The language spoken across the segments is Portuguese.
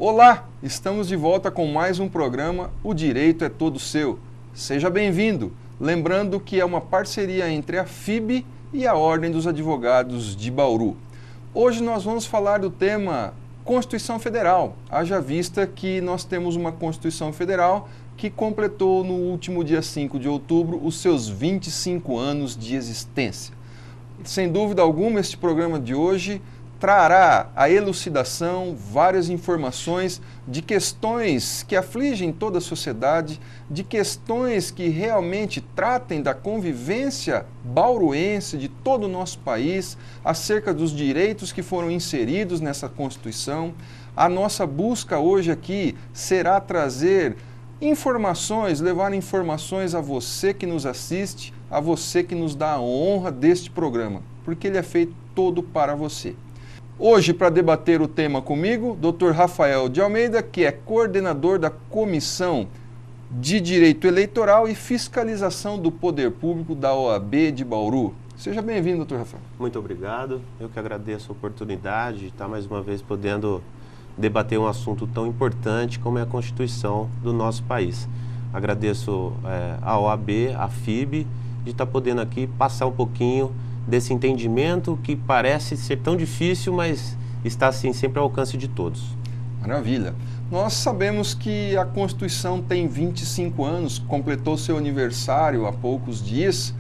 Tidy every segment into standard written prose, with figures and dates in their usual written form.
Olá, estamos de volta com mais um programa O Direito é Todo Seu. Seja bem-vindo, lembrando que é uma parceria entre a FIB e a Ordem dos Advogados de Bauru. Hoje nós vamos falar do tema Constituição Federal, haja vista que nós temos uma Constituição Federal que completou no último dia 5 de outubro os seus 25 anos de existência. Sem dúvida alguma, este programa de hoje trará a elucidação, várias informações de questões que afligem toda a sociedade, de questões que realmente tratem da convivência bauruense de todo o nosso país, acerca dos direitos que foram inseridos nessa Constituição. A nossa busca hoje aqui será trazer informações, levar informações a você que nos assiste, a você que nos dá a honra deste programa, porque ele é feito todo para você. Hoje, para debater o tema comigo, Dr. Rafael de Almeida, que é coordenador da Comissão de Direito Eleitoral e Fiscalização do Poder Público da OAB de Bauru. Seja bem-vindo, Dr. Rafael. Muito obrigado. Eu que agradeço a oportunidade de estar mais uma vez podendo debater um assunto tão importante como é a Constituição do nosso país. Agradeço a OAB, a FIB, de estar podendo aqui passar um pouquinho desse entendimento que parece ser tão difícil, mas está assim sempre ao alcance de todos. Maravilha. Nós sabemos que a Constituição tem 25 anos, completou seu aniversário há poucos dias.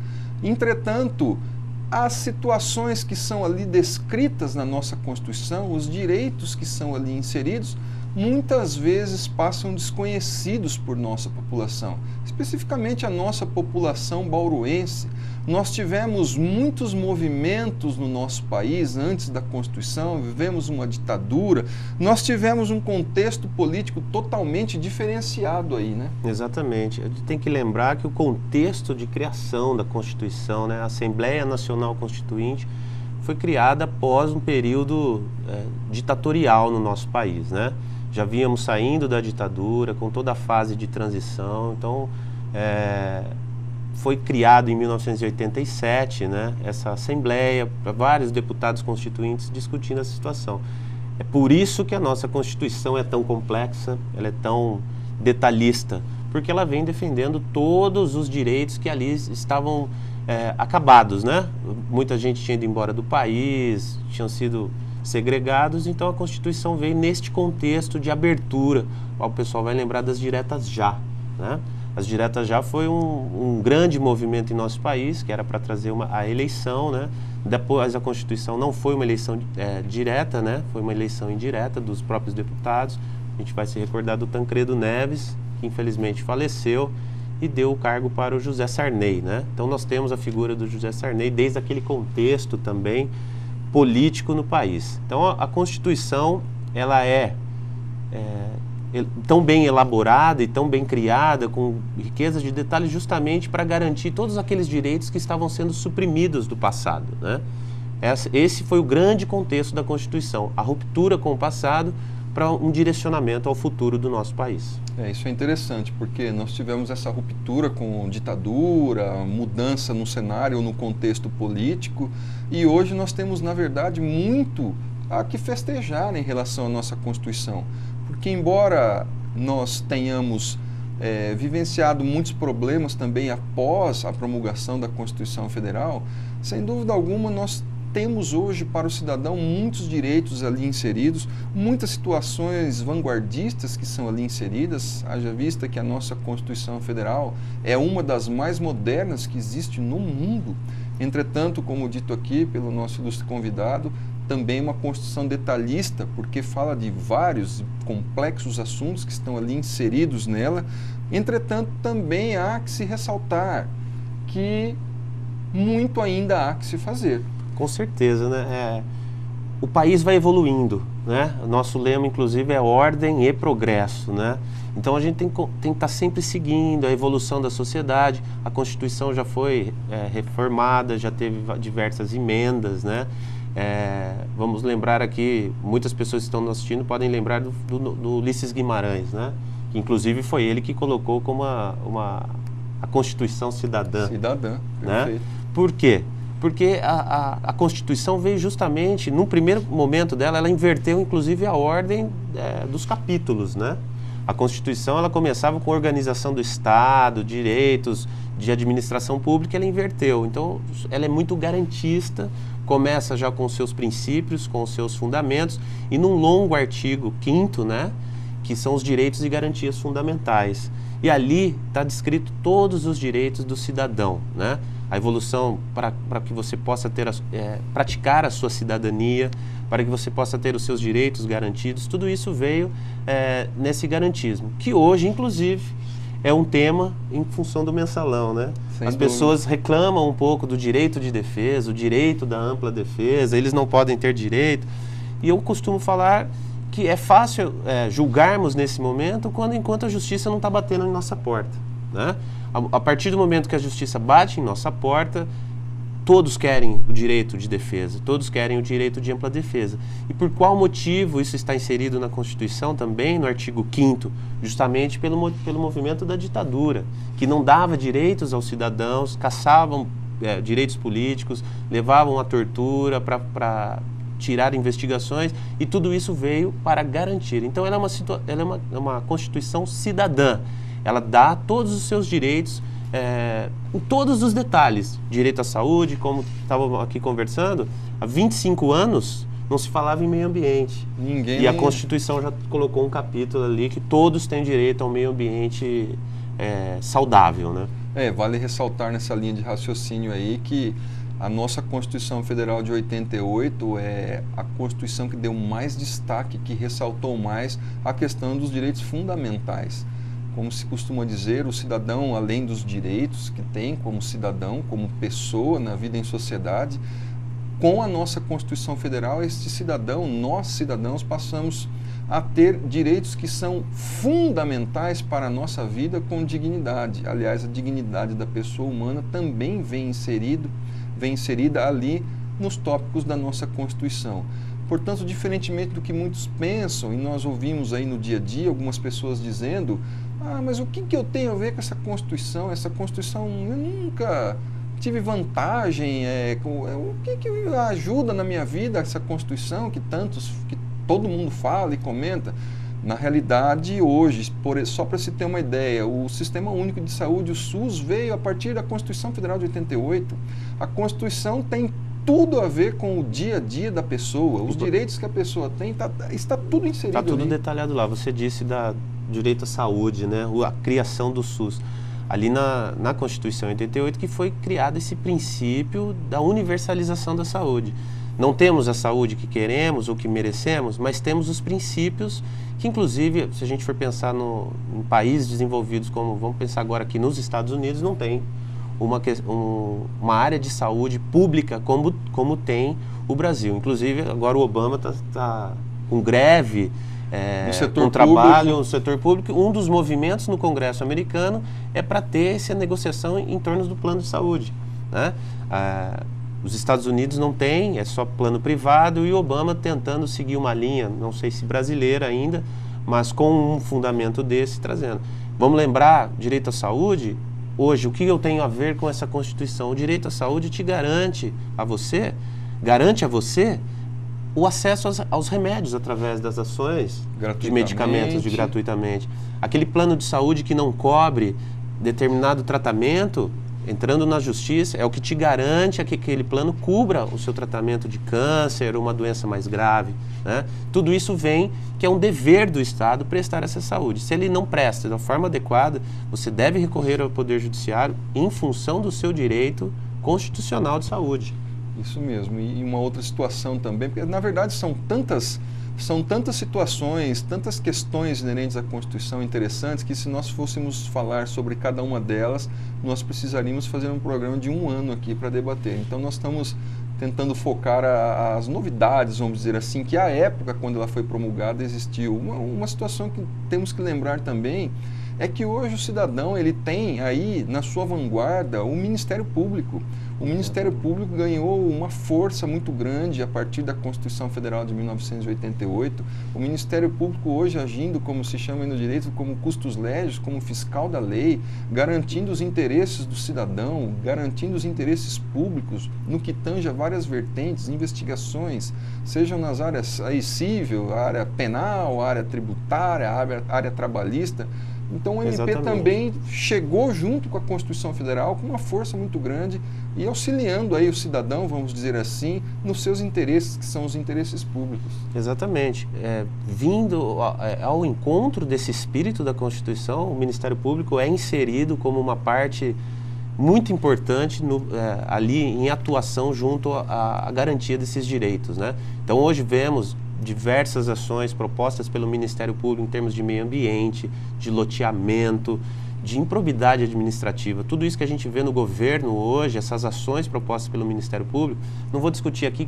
Entretanto, as situações que são ali descritas na nossa Constituição, os direitos que são ali inseridos, muitas vezes passam desconhecidos por nossa população, especificamente a nossa população bauruense. Nós tivemos muitos movimentos no nosso país antes da Constituição, vivemos uma ditadura, nós tivemos um contexto político totalmente diferenciado aí, né? Exatamente. A gente tem que lembrar que o contexto de criação da Constituição, né, a Assembleia Nacional Constituinte, foi criada após um período ditatorial no nosso país, né? Já vínhamos saindo da ditadura, com toda a fase de transição, então foi criado em 1987, né, essa Assembleia, vários deputados constituintes discutindo essa situação. É por isso que a nossa Constituição é tão complexa, ela é tão detalhista, porque ela vem defendendo todos os direitos que ali estavam acabados, né? Muita gente tinha ido embora do país, tinham sido segregados, então a Constituição veio neste contexto de abertura. O pessoal vai lembrar das diretas já, né? As diretas já foi um grande movimento em nosso país, que era para trazer a eleição, né? Depois a Constituição não foi uma eleição direta, né? Foi uma eleição indireta dos próprios deputados. A gente vai se recordar do Tancredo Neves, que infelizmente faleceu, e deu o cargo para o José Sarney, né? Então nós temos a figura do José Sarney desde aquele contexto também político no país. Então a Constituição, ela é tão bem elaborada e tão bem criada, com riqueza de detalhes, justamente para garantir todos aqueles direitos que estavam sendo suprimidos do passado, né? Esse foi o grande contexto da Constituição, a ruptura com o passado para um direcionamento ao futuro do nosso país. Isso é interessante, porque nós tivemos essa ruptura com ditadura, mudança no cenário, no contexto político, e hoje nós temos, na verdade, muito a que festejar em relação à nossa Constituição. Porque embora nós tenhamos vivenciado muitos problemas também após a promulgação da Constituição Federal, sem dúvida alguma nós temos hoje para o cidadão muitos direitos ali inseridos, muitas situações vanguardistas que são ali inseridas, haja vista que a nossa Constituição Federal é uma das mais modernas que existe no mundo. Entretanto, como dito aqui pelo nosso ilustre convidado, também uma Constituição detalhista, porque fala de vários complexos assuntos que estão ali inseridos nela. Entretanto, também há que se ressaltar que muito ainda há que se fazer. Com certeza, né? O país vai evoluindo, né? O nosso lema, inclusive, é ordem e progresso, né? Então a gente tem que estar sempre seguindo a evolução da sociedade. A Constituição já foi reformada, já teve diversas emendas, né? Vamos lembrar aqui, muitas pessoas que estão nos assistindo podem lembrar do Ulisses Guimarães, né? Que inclusive foi ele que colocou como a Constituição cidadã. Cidadã, né? perfeito. Por quê? Porque a Constituição veio justamente, no primeiro momento dela, ela inverteu inclusive a ordem dos capítulos, né? A Constituição, ela começava com a organização do Estado, direitos de administração pública, ela inverteu. Então, ela é muito garantista, começa já com os seus princípios, com os seus fundamentos, e num longo artigo 5º, né, que são os direitos e garantias fundamentais. E ali está descrito todos os direitos do cidadão, né? A evolução para que você possa ter praticar a sua cidadania, para que você possa ter os seus direitos garantidos, tudo isso veio nesse garantismo, que hoje, inclusive, é um tema em função do mensalão, né? As pessoas reclamam um pouco do direito de defesa, o direito da ampla defesa, eles não podem ter direito, e eu costumo falar que é fácil julgarmos nesse momento enquanto a justiça não está batendo em nossa porta, né? A partir do momento que a justiça bate em nossa porta, todos querem o direito de defesa, todos querem o direito de ampla defesa. E por qual motivo isso está inserido na Constituição também, no artigo 5º? Justamente pelo movimento da ditadura, que não dava direitos aos cidadãos, caçavam direitos políticos, levavam à tortura para tirar investigações, e tudo isso veio para garantir. Então ela é uma Constituição cidadã. Ela dá todos os seus direitos, em todos os detalhes. Direito à saúde, como estávamos aqui conversando, há 25 anos não se falava em meio ambiente. E a Constituição já colocou um capítulo ali que todos têm direito ao meio ambiente saudável, né? Vale ressaltar nessa linha de raciocínio aí que a nossa Constituição Federal de 88 é a Constituição que deu mais destaque, que ressaltou mais a questão dos direitos fundamentais. Como se costuma dizer, o cidadão, além dos direitos que tem como cidadão, como pessoa na vida em sociedade, com a nossa Constituição Federal, nós cidadãos, passamos a ter direitos que são fundamentais para a nossa vida com dignidade. Aliás, a dignidade da pessoa humana também vem inserida ali nos tópicos da nossa Constituição. Portanto, diferentemente do que muitos pensam, e nós ouvimos aí no dia a dia algumas pessoas dizendo: mas o que eu tenho a ver com essa Constituição? Essa Constituição eu nunca tive vantagem, o que ajuda na minha vida essa Constituição que todo mundo fala e comenta? Na realidade, hoje, só para se ter uma ideia, o Sistema Único de Saúde, o SUS, veio a partir da Constituição Federal de 88. A Constituição tem tudo a ver com o dia a dia da pessoa, os direitos que a pessoa tem, está tudo inserido. Está tudo ali. Detalhado lá. Você disse direito à saúde, né? A criação do SUS. Ali na Constituição 88 que foi criado esse princípio da universalização da saúde. Não temos a saúde que queremos ou que merecemos, mas temos os princípios que, inclusive, se a gente for pensar em países desenvolvidos, como vamos pensar agora aqui nos Estados Unidos, não tem uma área de saúde pública como tem o Brasil. Inclusive, agora o Obama está com greve, com trabalho no setor público. Um dos movimentos no Congresso americano é para ter essa negociação em torno do plano de saúde, né? Os Estados Unidos não tem, é só plano privado, e o Obama tentando seguir uma linha, não sei se brasileira ainda, mas com um fundamento desse trazendo. Vamos lembrar, direito à saúde, hoje, o que eu tenho a ver com essa Constituição? O direito à saúde te garante a você o acesso aos remédios através das ações de medicamentos gratuitamente. Aquele plano de saúde que não cobre determinado tratamento, entrando na justiça, é o que te garante que aquele plano cubra o seu tratamento de câncer ou uma doença mais grave, né? Tudo isso vem que é um dever do Estado prestar essa saúde. Se ele não presta da forma adequada, você deve recorrer ao Poder Judiciário em função do seu direito constitucional de saúde. Isso mesmo. E uma outra situação também, porque na verdade são tantas situações, tantas questões inerentes à Constituição interessantes, que se nós fôssemos falar sobre cada uma delas, nós precisaríamos fazer um programa de 1 ano aqui para debater. Então nós estamos tentando focar as novidades, vamos dizer assim, que à época, quando ela foi promulgada, existiu. Uma situação que temos que lembrar também é que hoje o cidadão ele tem aí na sua vanguarda o Ministério Público. O Ministério Público ganhou uma força muito grande a partir da Constituição Federal de 1988. O Ministério Público hoje agindo, como se chama no direito, como custos legis, como fiscal da lei, garantindo os interesses do cidadão, garantindo os interesses públicos no que tange a várias vertentes, investigações, sejam nas áreas aí, civil, a área penal, a área tributária, a área trabalhista. Então o MP Exatamente. também chegou junto com a Constituição Federal com uma força muito grande e auxiliando aí o cidadão, vamos dizer assim, nos seus interesses, que são os interesses públicos. Exatamente. Vindo ao encontro desse espírito da Constituição, o Ministério Público é inserido como uma parte muito importante ali em atuação junto à garantia desses direitos, né? Então hoje vemos diversas ações propostas pelo Ministério Público em termos de meio ambiente, de loteamento, de improbidade administrativa. Tudo isso que a gente vê no governo hoje, essas ações propostas pelo Ministério Público, não vou discutir aqui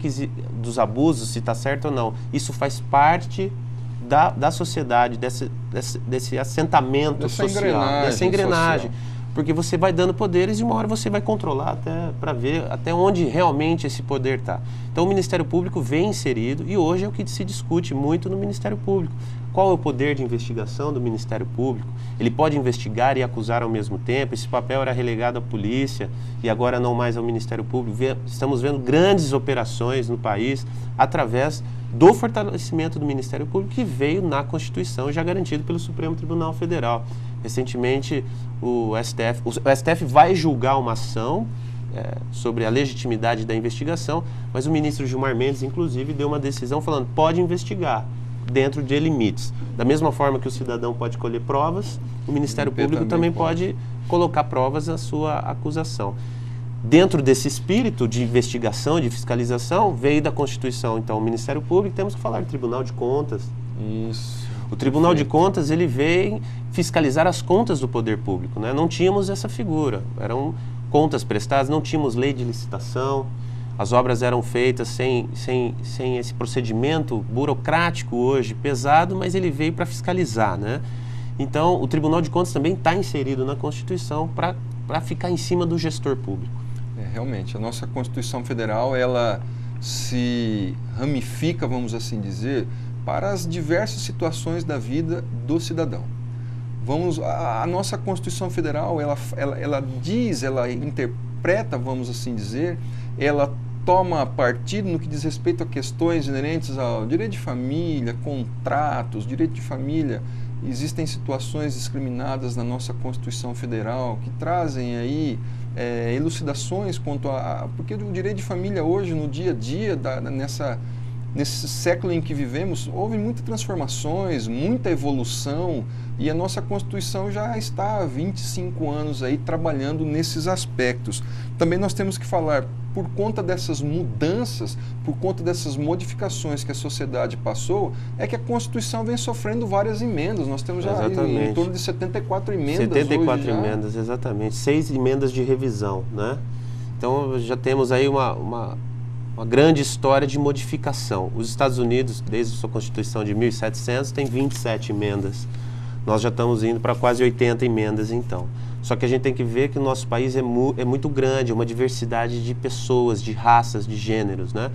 dos abusos, se está certo ou não. Isso faz parte da sociedade, desse assentamento social, dessa engrenagem. Social. Porque você vai dando poderes e uma hora você vai controlar para ver até onde realmente esse poder está. Então o Ministério Público vem inserido e hoje é o que se discute muito no Ministério Público. Qual é o poder de investigação do Ministério Público? Ele pode investigar e acusar ao mesmo tempo. Esse papel era relegado à polícia e agora não mais ao Ministério Público. Estamos vendo grandes operações no país através do fortalecimento do Ministério Público que veio na Constituição já garantido pelo Supremo Tribunal Federal. Recentemente o STF vai julgar uma ação sobre a legitimidade da investigação, mas o ministro Gilmar Mendes, inclusive, deu uma decisão falando que pode investigar dentro de limites. Da mesma forma que o cidadão pode colher provas, o Ministério Público também pode colocar provas à sua acusação. Dentro desse espírito de investigação, de fiscalização, veio da Constituição, então, o Ministério Público, temos que falar de Tribunal de Contas. Isso. O Tribunal de Contas, ele veio fiscalizar as contas do poder público, né? Não tínhamos essa figura, eram contas prestadas, não tínhamos lei de licitação, as obras eram feitas sem esse procedimento burocrático hoje, pesado, mas ele veio para fiscalizar, né? Então, o Tribunal de Contas também está inserido na Constituição para ficar em cima do gestor público. Realmente, a nossa Constituição Federal, ela se ramifica, vamos assim dizer, para as diversas situações da vida do cidadão. A nossa Constituição Federal, ela diz, ela interpreta, vamos assim dizer, ela toma partido no que diz respeito a questões inerentes ao direito de família, contratos, direito de família. Existem situações discriminadas na nossa Constituição Federal que trazem aí elucidações quanto porque o direito de família hoje, no dia a dia, nesse século em que vivemos, houve muitas transformações, muita evolução, e a nossa Constituição já está há 25 anos aí trabalhando nesses aspectos. Também nós temos que falar, por conta dessas mudanças, por conta dessas modificações que a sociedade passou, é que a Constituição vem sofrendo várias emendas. Nós temos já em torno de 74 emendas 74 hoje, emendas, exatamente. 6 emendas de revisão, né? Então já temos aí uma grande história de modificação. Os Estados Unidos, desde a sua Constituição de 1700, tem 27 emendas. Nós já estamos indo para quase 80 emendas, então. Só que a gente tem que ver que o nosso país é muito grande, é uma diversidade de pessoas, de raças, de gêneros, né?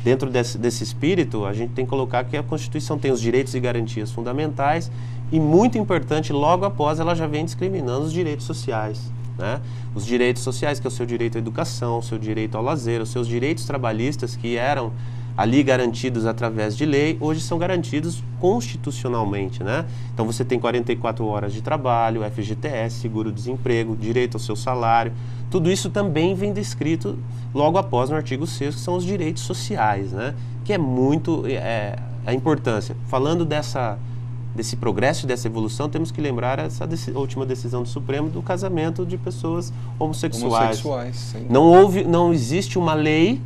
Dentro desse espírito, a gente tem que colocar que a Constituição tem os direitos e garantias fundamentais e, muito importante, logo após ela já vem discriminando os direitos sociais, né? Os direitos sociais, que é o seu direito à educação, o seu direito ao lazer, os seus direitos trabalhistas que eram ali garantidos através de lei, hoje são garantidos constitucionalmente, né? Então você tem 44 horas de trabalho, FGTS, seguro-desemprego, direito ao seu salário, tudo isso também vem descrito logo após no artigo 6º, que são os direitos sociais, né? Que é muito a importância. Falando desse progresso e dessa evolução, temos que lembrar essa última decisão do Supremo do casamento de pessoas homossexuais. Não existe uma lei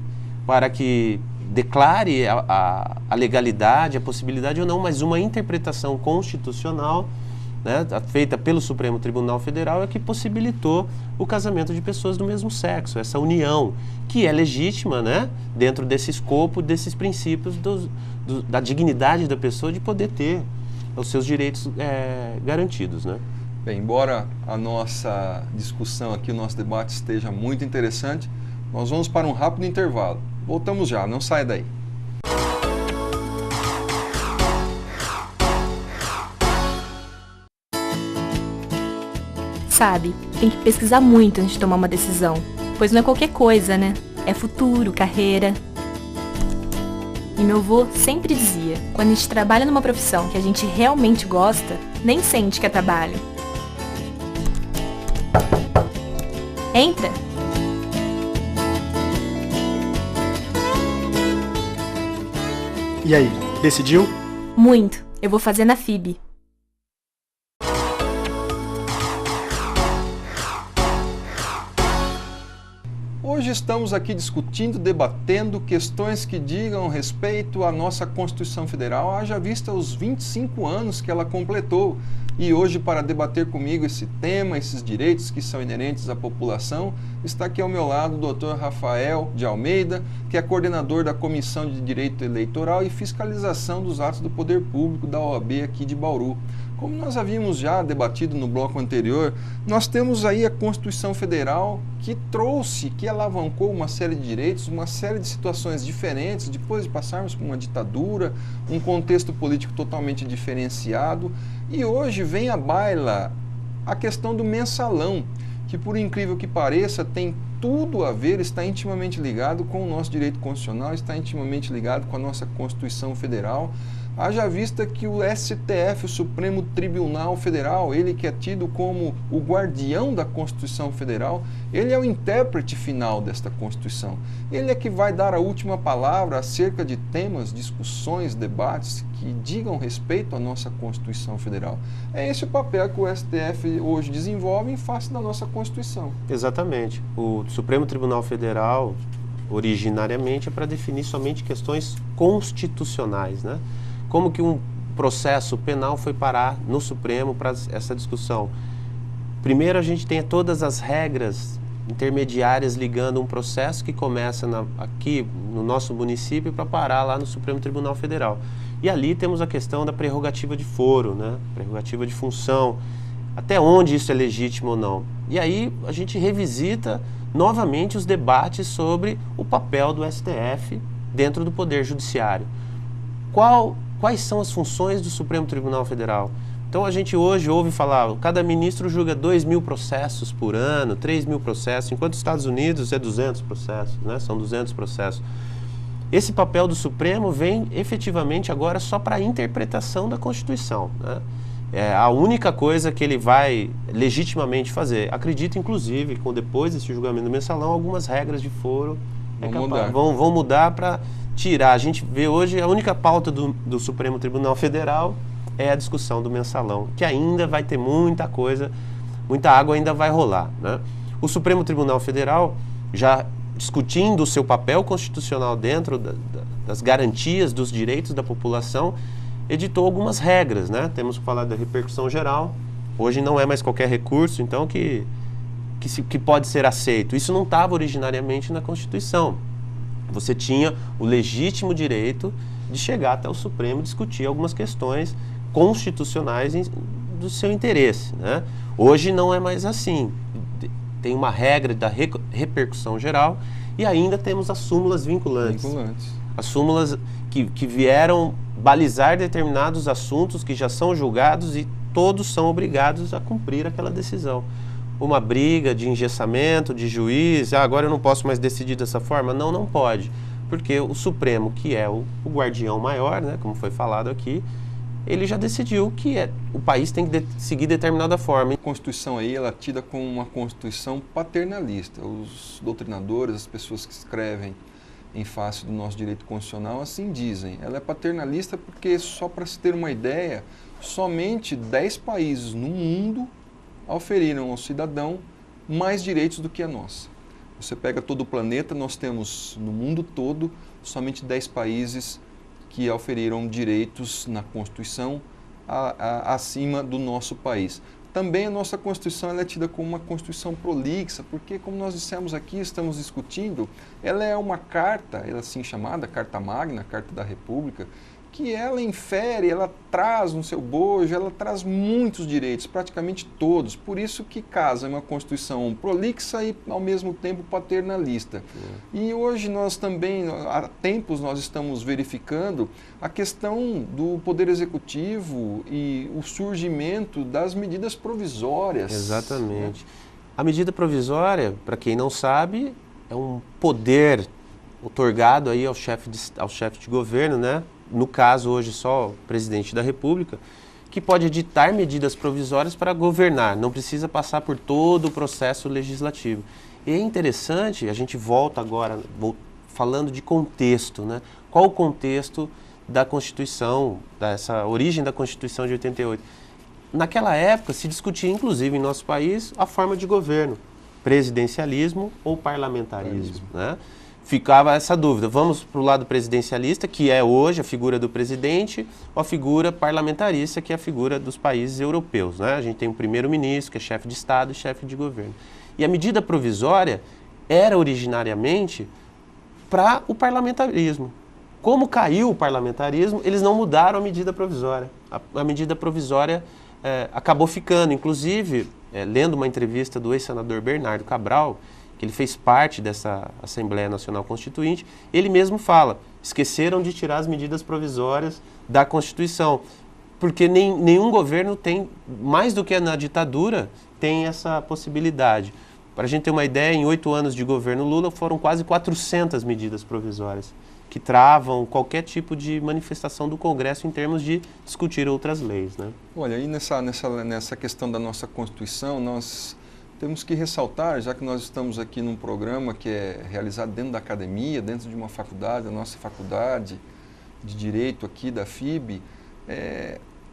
para que declare a legalidade, a possibilidade ou não, mas uma interpretação constitucional, né, feita pelo Supremo Tribunal Federal, é que possibilitou o casamento de pessoas do mesmo sexo, essa união, que é legítima, né, dentro desse escopo, desses princípios da dignidade da pessoa de poder ter os seus direitos garantidos, né? Bem, embora a nossa discussão aqui, o nosso debate esteja muito interessante, nós vamos para um rápido intervalo. Voltamos já, não saia daí. Sabe, tem que pesquisar muito antes de tomar uma decisão, pois não é qualquer coisa, né? É futuro, carreira. E meu avô sempre dizia, quando a gente trabalha numa profissão que a gente realmente gosta, nem sente que é trabalho. Entra! E aí, decidiu? Muito. Eu vou fazer na FIB. Hoje estamos aqui discutindo, debatendo questões que digam respeito à nossa Constituição Federal, haja vista os 25 anos que ela completou. E hoje, para debater comigo esse tema, esses direitos que são inerentes à população, está aqui ao meu lado o Dr. Rafael de Almeida, que é coordenador da Comissão de Direito Eleitoral e Fiscalização dos Atos do Poder Público da OAB aqui de Bauru. Como nós havíamos já debatido no bloco anterior, nós temos aí a Constituição Federal que trouxe, que alavancou uma série de direitos, uma série de situações diferentes, depois de passarmos por uma ditadura, um contexto político totalmente diferenciado. E hoje vem à baila a questão do mensalão, que por incrível que pareça tem tudo a ver, está intimamente ligado com o nosso direito constitucional, está intimamente ligado com a nossa Constituição Federal. Haja vista que o STF, o Supremo Tribunal Federal, ele que é tido como o guardião da Constituição Federal, ele é o intérprete final desta Constituição. Ele é que vai dar a última palavra acerca de temas, discussões, debates que digam respeito à nossa Constituição Federal. É esse o papel que o STF hoje desenvolve em face da nossa Constituição. Exatamente. O Supremo Tribunal Federal, originariamente, é para definir somente questões constitucionais, né? Como que um processo penal foi parar no Supremo para essa discussão? Primeiro, a gente tem todas as regras intermediárias ligando um processo que começa aqui no nosso município para parar lá no Supremo Tribunal Federal. E ali temos a questão da prerrogativa de foro, né? Prerrogativa de função, até onde isso é legítimo ou não. E aí a gente revisita novamente os debates sobre o papel do STF dentro do Poder Judiciário. Quais são as funções do Supremo Tribunal Federal? Então a gente hoje ouve falar, cada ministro julga 2.000 processos por ano, 3.000 processos, enquanto nos Estados Unidos é 200 processos, né? São 200 processos. Esse papel do Supremo vem efetivamente agora só para a interpretação da Constituição, né? É a única coisa que ele vai legitimamente fazer. Acredito, inclusive, que depois desse julgamento do mensalão, algumas regras de foro vão mudar para tirar. A gente vê hoje, a única pauta do Supremo Tribunal Federal é a discussão do mensalão, que ainda vai ter muita coisa, muita água ainda vai rolar, né? O Supremo Tribunal Federal, já discutindo o seu papel constitucional dentro das garantias dos direitos da população, editou algumas regras, né? Temos que falar da repercussão geral. Hoje não é mais qualquer recurso, então, que pode ser aceito. Isso não estava originariamente na Constituição. Você tinha o legítimo direito de chegar até o Supremo e discutir algumas questões constitucionais do seu interesse, né? Hoje não é mais assim. Tem uma regra da repercussão geral e ainda temos as súmulas vinculantes. As súmulas que vieram balizar determinados assuntos que já são julgados e todos são obrigados a cumprir aquela decisão. Uma briga de engessamento, de juiz, agora eu não posso mais decidir dessa forma? Não, não pode, porque o Supremo, que é o guardião maior, né, como foi falado aqui, ele já decidiu que o país tem que seguir determinada forma. A Constituição aí, ela é tida como uma Constituição paternalista. Os doutrinadores, as pessoas que escrevem em face do nosso direito constitucional, assim dizem. Ela é paternalista porque, só para se ter uma ideia, somente 10 países no mundo auferiram ao cidadão mais direitos do que a nossa. Você pega todo o planeta, nós temos no mundo todo somente 10 países que auferiram direitos na Constituição acima do nosso país. Também a nossa Constituição ela é tida como uma Constituição prolixa, porque, como nós dissemos aqui, estamos discutindo, ela é uma carta, ela assim chamada Carta Magna, Carta da República, que ela infere, ela traz no seu bojo, ela traz muitos direitos, praticamente todos. Por isso que casa uma Constituição prolixa e, ao mesmo tempo, paternalista. E hoje nós também, há tempos, nós estamos verificando a questão do Poder Executivo e o surgimento das medidas provisórias. Exatamente. A medida provisória, para quem não sabe, é um poder otorgado aí ao chefe de governo, né? No caso hoje só o presidente da República, que pode editar medidas provisórias para governar, não precisa passar por todo o processo legislativo. E é interessante, a gente volta agora falando de contexto, né? Qual o contexto da Constituição, dessa origem da Constituição de 88? Naquela época se discutia, inclusive em nosso país, a forma de governo, presidencialismo ou parlamentarismo, né? Ficava essa dúvida, vamos para o lado presidencialista, que é hoje a figura do presidente, ou a figura parlamentarista, que é a figura dos países europeus, né? A gente tem um primeiro-ministro, que é chefe de Estado e chefe de governo. E a medida provisória era originariamente para o parlamentarismo. Como caiu o parlamentarismo, eles não mudaram a medida provisória. A medida provisória acabou ficando, inclusive, lendo uma entrevista do ex-senador Bernardo Cabral, que ele fez parte dessa Assembleia Nacional Constituinte, ele mesmo fala, esqueceram de tirar as medidas provisórias da Constituição, porque nenhum governo tem, mais do que na ditadura, tem essa possibilidade. Para a gente ter uma ideia, em 8 anos de governo Lula foram quase 400 medidas provisórias, que travam qualquer tipo de manifestação do Congresso em termos de discutir outras leis, né? Olha, aí nessa questão da nossa Constituição, nós temos que ressaltar, já que nós estamos aqui num programa que é realizado dentro da academia, dentro de uma faculdade, a nossa faculdade de Direito aqui da FIB,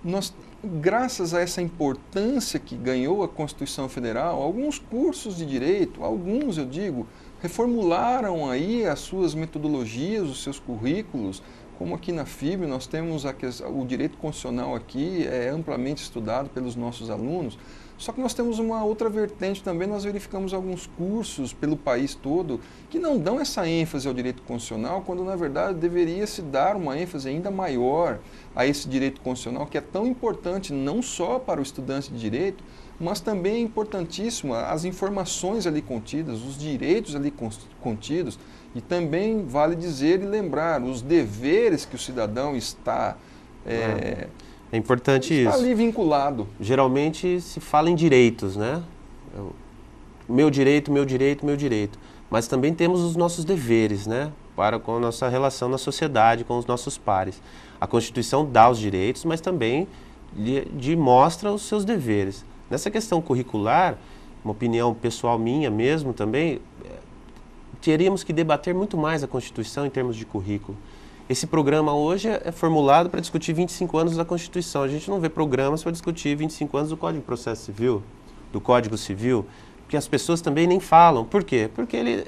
nós, graças a essa importância que ganhou a Constituição Federal, alguns cursos de Direito, alguns eu digo, reformularam aí as suas metodologias, os seus currículos, como aqui na FIB nós temos o direito constitucional aqui, é amplamente estudado pelos nossos alunos. Só que nós temos uma outra vertente também, nós verificamos alguns cursos pelo país todo que não dão essa ênfase ao direito constitucional, quando na verdade deveria se dar uma ênfase ainda maior a esse direito constitucional, que é tão importante não só para o estudante de direito, mas também é importantíssimo as informações ali contidas, os direitos ali contidos, e também vale dizer e lembrar os deveres que o cidadão está... É importante isso. Está ali vinculado. Geralmente se fala em direitos, né? Meu direito, meu direito, meu direito. Mas também temos os nossos deveres, né? Com a nossa relação na sociedade, com os nossos pares. A Constituição dá os direitos, mas também mostra os seus deveres. Nessa questão curricular, uma opinião pessoal minha mesmo também, teríamos que debater muito mais a Constituição em termos de currículo. Esse programa hoje é formulado para discutir 25 anos da Constituição. A gente não vê programas para discutir 25 anos do Código de Processo Civil, do Código Civil, porque as pessoas também nem falam. Por quê? Porque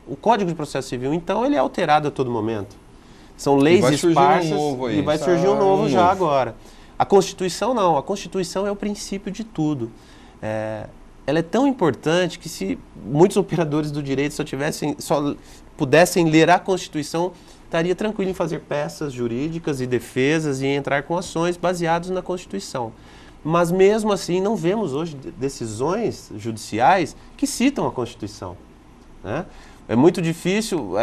o Código de Processo Civil, então, ele é alterado a todo momento. São leis esparsas e vai surgir um novo já agora. A Constituição não. A Constituição é o princípio de tudo. Ela é tão importante que se muitos operadores do direito só pudessem ler a Constituição, estaria tranquilo em fazer peças jurídicas e defesas e entrar com ações baseadas na Constituição. Mas mesmo assim não vemos hoje decisões judiciais que citam a Constituição, né? É muito difícil,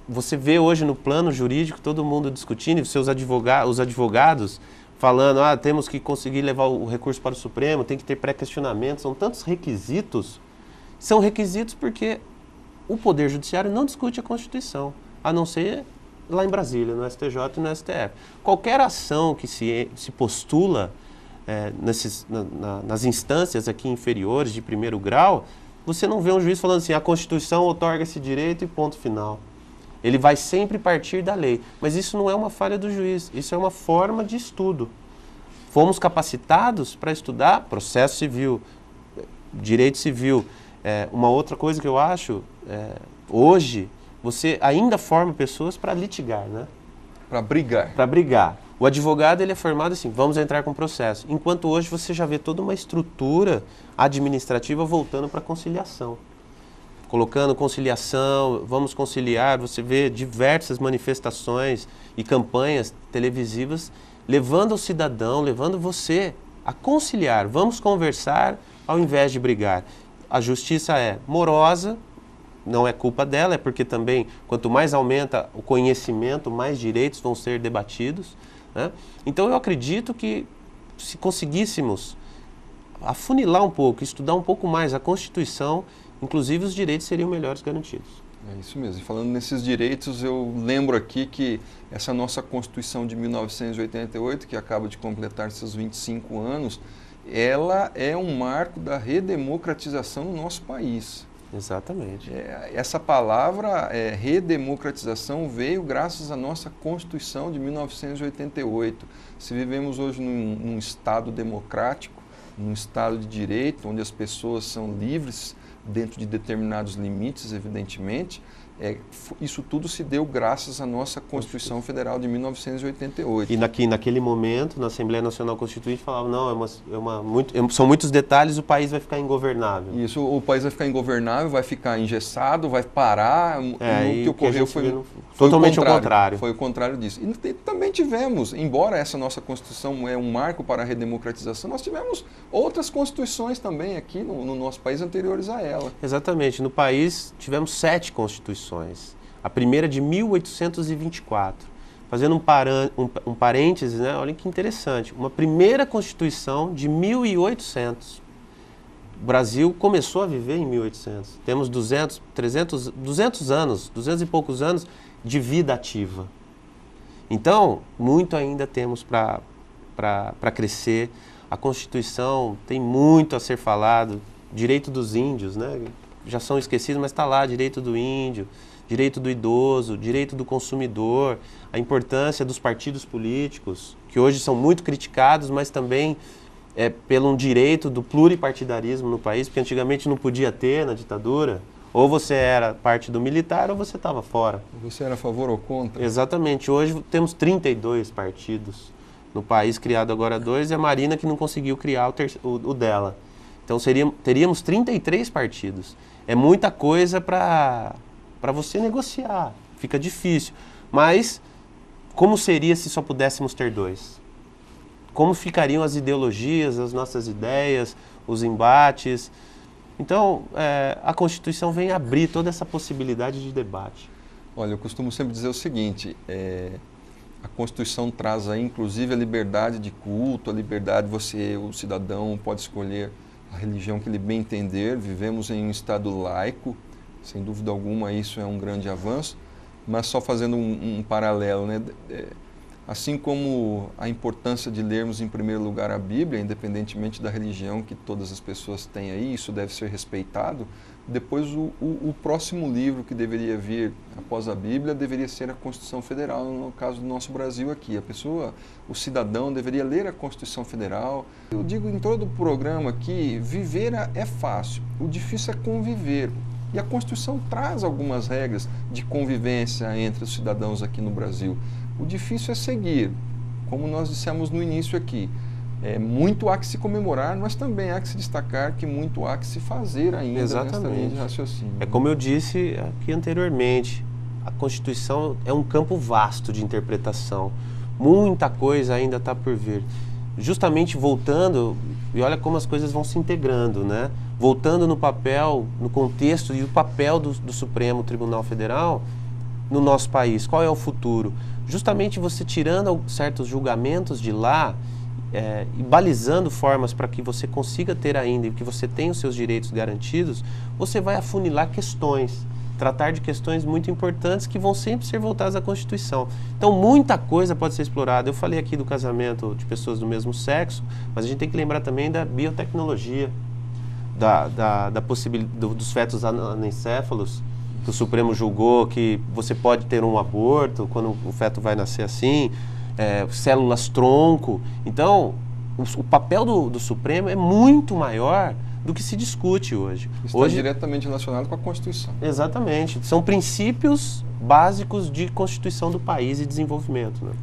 você vê hoje no plano jurídico todo mundo discutindo, os advogados falando, temos que conseguir levar o recurso para o Supremo, tem que ter pré-questionamento, são tantos requisitos. São requisitos porque o Poder Judiciário não discute a Constituição, a não ser lá em Brasília, no STJ e no STF. Qualquer ação que se postula nas instâncias aqui inferiores de primeiro grau, você não vê um juiz falando assim, a Constituição outorga esse direito e ponto final. Ele vai sempre partir da lei. Mas isso não é uma falha do juiz, isso é uma forma de estudo. Fomos capacitados para estudar processo civil, direito civil. Uma outra coisa que eu acho, hoje, você ainda forma pessoas para litigar, né? Para brigar. Para brigar. O advogado ele é formado assim, vamos entrar com processo. Enquanto hoje você já vê toda uma estrutura administrativa voltando para a conciliação. colocando conciliação, vamos conciliar, você vê diversas manifestações e campanhas televisivas levando o cidadão, levando você a conciliar, vamos conversar ao invés de brigar. A justiça é morosa, não é culpa dela, é porque também quanto mais aumenta o conhecimento, mais direitos vão ser debatidos, né? Então eu acredito que se conseguíssemos afunilar um pouco, estudar um pouco mais a Constituição, inclusive os direitos seriam melhores garantidos. É isso mesmo. E falando nesses direitos, eu lembro aqui que essa nossa Constituição de 1988, que acaba de completar seus 25 anos, ela é um marco da redemocratização no nosso país. Exatamente. Essa palavra, redemocratização, veio graças à nossa Constituição de 1988. Se vivemos hoje num Estado democrático, num Estado de direito, onde as pessoas são livres dentro de determinados limites, evidentemente, isso tudo se deu graças à nossa Constituição Federal de 1988. E naquele momento, na Assembleia Nacional Constituinte, falava, não, são muitos detalhes, o país vai ficar ingovernável. Isso, o país vai ficar ingovernável, vai ficar engessado, vai parar. O que ocorreu foi totalmente o contrário. Foi o contrário disso. E também tivemos, embora essa nossa Constituição é um marco para a redemocratização, nós tivemos outras constituições também aqui no nosso país anteriores a ela. Exatamente. No país tivemos 7 constituições. A primeira de 1824. Fazendo um parênteses, né? Olha que interessante. Uma primeira Constituição de 1800. O Brasil começou a viver em 1800. Temos 200 e poucos anos de vida ativa. Então, muito ainda temos para crescer. A Constituição tem muito a ser falado. Direito dos índios, né? Já são esquecidos, mas está lá, direito do índio, direito do idoso, direito do consumidor, a importância dos partidos políticos, que hoje são muito criticados, mas também pelo direito do pluripartidarismo no país, porque antigamente não podia ter na ditadura, ou você era parte do militar ou você estava fora. Você era a favor ou contra? Exatamente, hoje temos 32 partidos no país, criado agora 2, e a Marina que não conseguiu criar o dela. Então teríamos 33 partidos. É muita coisa para você negociar, fica difícil. Mas como seria se só pudéssemos ter 2? Como ficariam as ideologias, as nossas ideias, os embates? Então, a Constituição vem abrir toda essa possibilidade de debate. Olha, eu costumo sempre dizer o seguinte, a Constituição traz aí, inclusive, a liberdade de culto, a liberdade, o cidadão pode escolher a religião que ele bem entender. Vivemos em um Estado laico, sem dúvida alguma isso é um grande avanço, mas só fazendo um paralelo, né? Assim como a importância de lermos em primeiro lugar a Bíblia, independentemente da religião que todas as pessoas têm aí, isso deve ser respeitado, depois o próximo livro que deveria vir após a Bíblia deveria ser a Constituição Federal, no caso do nosso Brasil aqui. O cidadão deveria ler a Constituição Federal. Eu digo em todo o programa que viver é fácil, o difícil é conviver. E a Constituição traz algumas regras de convivência entre os cidadãos aqui no Brasil. O difícil é seguir, como nós dissemos no início aqui. Muito há que se comemorar, mas também há que se destacar que muito há que se fazer ainda. Exatamente. Nesta linha de raciocínio. É como eu disse aqui anteriormente, a Constituição é um campo vasto de interpretação. Muita coisa ainda está por vir. Justamente voltando, e olha como as coisas vão se integrando, né? Voltando no papel, no contexto e o papel do Supremo Tribunal Federal no nosso país. Qual é o futuro? Justamente você tirando certos julgamentos de lá, e balizando formas para que você consiga ter ainda e que você tenha os seus direitos garantidos, você vai afunilar questões, tratar de questões muito importantes que vão sempre ser voltadas à Constituição. Então, muita coisa pode ser explorada. Eu falei aqui do casamento de pessoas do mesmo sexo, mas a gente tem que lembrar também da biotecnologia, da possibilidade dos fetos anencéfalos, que o Supremo julgou que você pode ter um aborto quando o feto vai nascer assim, células tronco. Então, o papel do Supremo é muito maior do que se discute hoje. Está diretamente relacionado com a Constituição. Exatamente. São princípios básicos de constituição do país e desenvolvimento, né?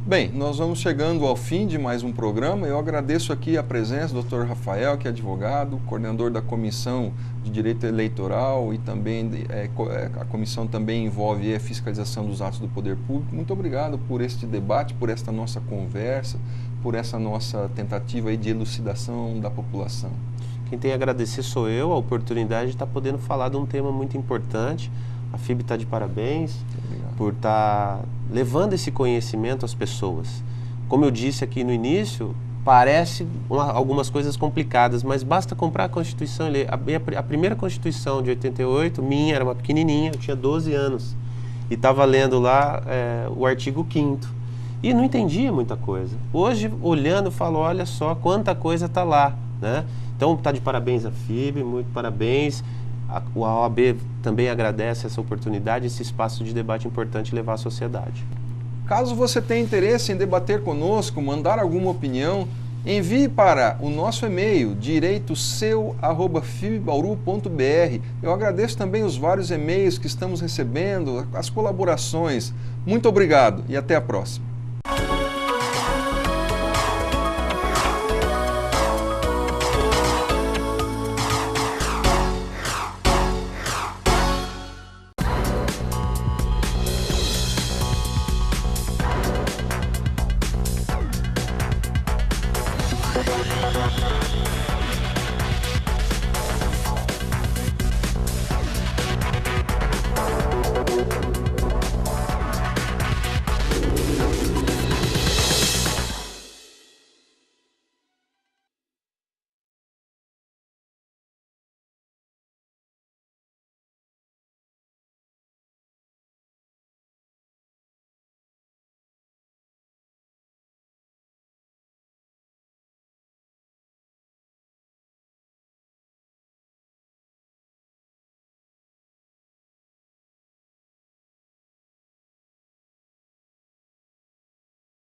Bem, nós vamos chegando ao fim de mais um programa. Eu agradeço aqui a presença do Dr. Rafael, que é advogado, coordenador da Comissão de Direito Eleitoral, e também a comissão também envolve a fiscalização dos atos do poder público. Muito obrigado por este debate, por esta nossa conversa, por essa nossa tentativa aí de elucidação da população. Quem tem a agradecer sou eu, a oportunidade de estar podendo falar de um tema muito importante. A FIB está de parabéns por estar levando esse conhecimento às pessoas. Como eu disse aqui no início, parece algumas coisas complicadas, mas basta comprar a Constituição e ler. A primeira Constituição de 88, minha, era uma pequenininha, eu tinha 12 anos, e estava lendo lá o artigo 5º, e não entendia muita coisa. Hoje, olhando, eu falo, olha só quanta coisa está lá, né? Então, está de parabéns a FIB, muito parabéns. A OAB também agradece essa oportunidade, esse espaço de debate importante levar à sociedade. Caso você tenha interesse em debater conosco, mandar alguma opinião, envie para o nosso e-mail direitoseu@fibbauru.br. Eu agradeço também os vários e-mails que estamos recebendo, as colaborações. Muito obrigado e até a próxima.